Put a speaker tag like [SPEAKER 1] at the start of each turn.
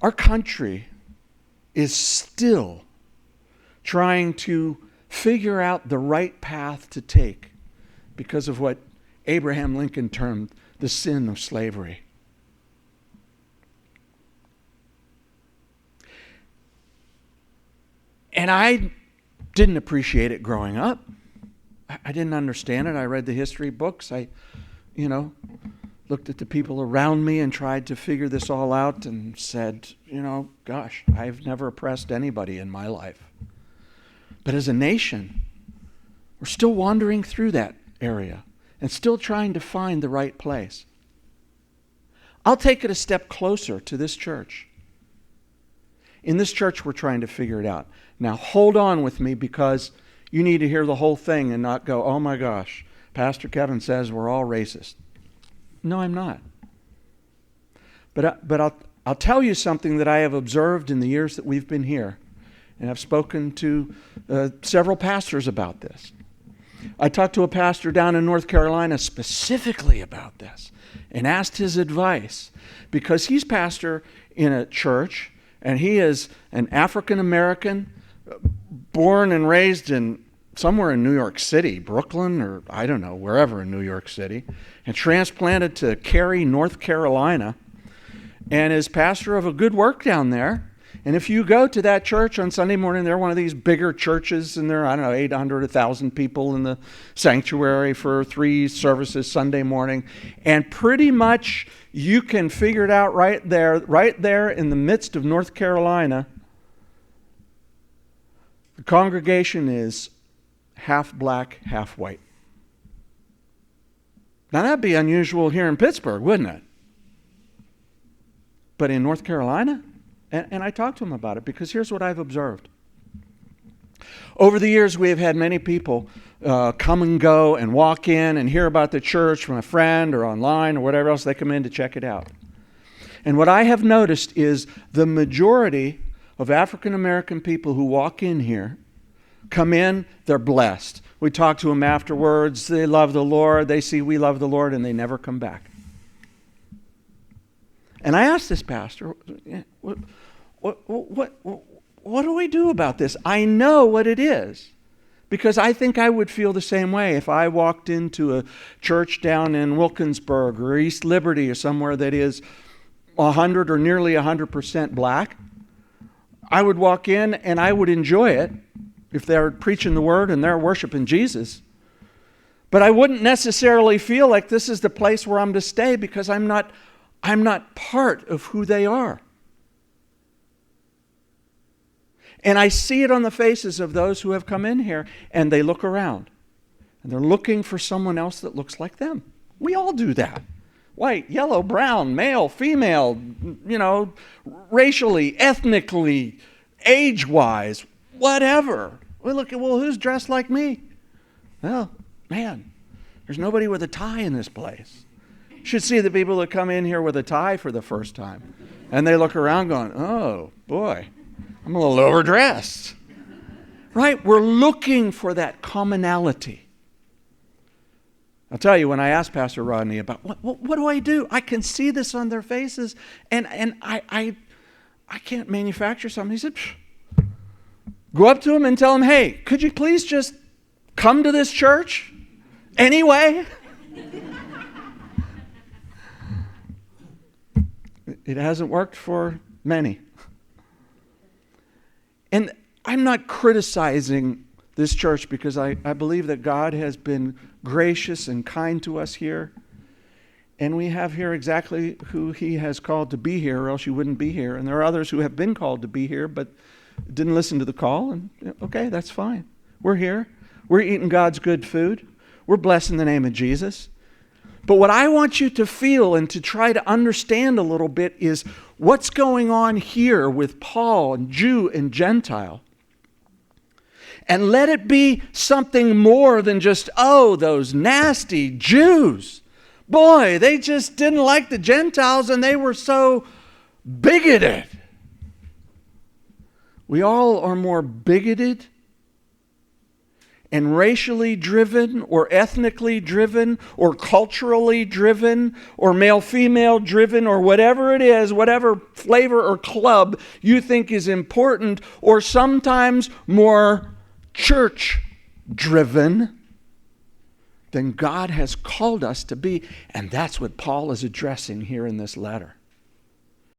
[SPEAKER 1] Our country is still trying to figure out the right path to take because of what Abraham Lincoln termed the sin of slavery. And I didn't appreciate it growing up. I didn't understand it. I read the history books. I looked at the people around me and tried to figure this all out and said, gosh, I've never oppressed anybody in my life. But as a nation, we're still wandering through that area and still trying to find the right place. I'll take it a step closer to this church. In this church, we're trying to figure it out. Now, hold on with me because you need to hear the whole thing and not go, oh my gosh, Pastor Kevin says we're all racist. No, I'm not. But I'll tell you something that I have observed in the years that we've been here. And I've spoken to several pastors about this. I talked to a pastor down in North Carolina specifically about this and asked his advice because he's pastor in a church and he is an African American born and raised in somewhere in New York City, Brooklyn, or I don't know, wherever in New York City, and transplanted to Cary, North Carolina, and is pastor of a good work down there. And if you go to that church on Sunday morning, they're one of these bigger churches, and there are, 800, 1,000 people in the sanctuary for 3 services Sunday morning. And pretty much you can figure it out right there in the midst of North Carolina. The congregation is half black, half white. Now that'd be unusual here in Pittsburgh, wouldn't it? But in North Carolina? And I talked to him about it because here's what I've observed. Over the years, we have had many people come and go and walk in and hear about the church from a friend or online or whatever else. They come in to check it out. And what I have noticed is the majority of African American people who walk in here come in, they're blessed. We talk to them afterwards. They love the Lord. They see we love the Lord, and they never come back. And I asked this pastor, what do we do about this? I know what it is because I think I would feel the same way if I walked into a church down in Wilkinsburg or East Liberty or somewhere that is 100 or nearly 100% black. I would walk in and I would enjoy it if they're preaching the word and they're worshiping Jesus. But I wouldn't necessarily feel like this is the place where I'm to stay because I'm not part of who they are. And I see it on the faces of those who have come in here, and they look around. And they're looking for someone else that looks like them. We all do that. White, yellow, brown, male, female, racially, ethnically, age-wise, whatever. We look at, who's dressed like me? Well, man, there's nobody with a tie in this place. You should see the people that come in here with a tie for the first time. And they look around going, oh, boy, I'm a little overdressed. Right? We're looking for that commonality. I'll tell you, when I asked Pastor Rodney about what do I do? I can see this on their faces, and I can't manufacture something. He said, go up to them and tell them, hey, could you please just come to this church anyway? It hasn't worked for many. And I'm not criticizing this church because I believe that God has been gracious and kind to us here. And we have here exactly who He has called to be here, or else you wouldn't be here. And there are others who have been called to be here but didn't listen to the call. And okay, that's fine. We're here. We're eating God's good food. We're blessing the name of Jesus. But what I want you to feel and to try to understand a little bit is what's going on here with Paul and Jew and Gentile. And let it be something more than just, oh, those nasty Jews. Boy, they just didn't like the Gentiles and they were so bigoted. We all are more bigoted and racially driven or ethnically driven or culturally driven or male-female driven or whatever it is, whatever flavor or club you think is important, or sometimes more church driven than God has called us to be. And that's what Paul is addressing here in this letter.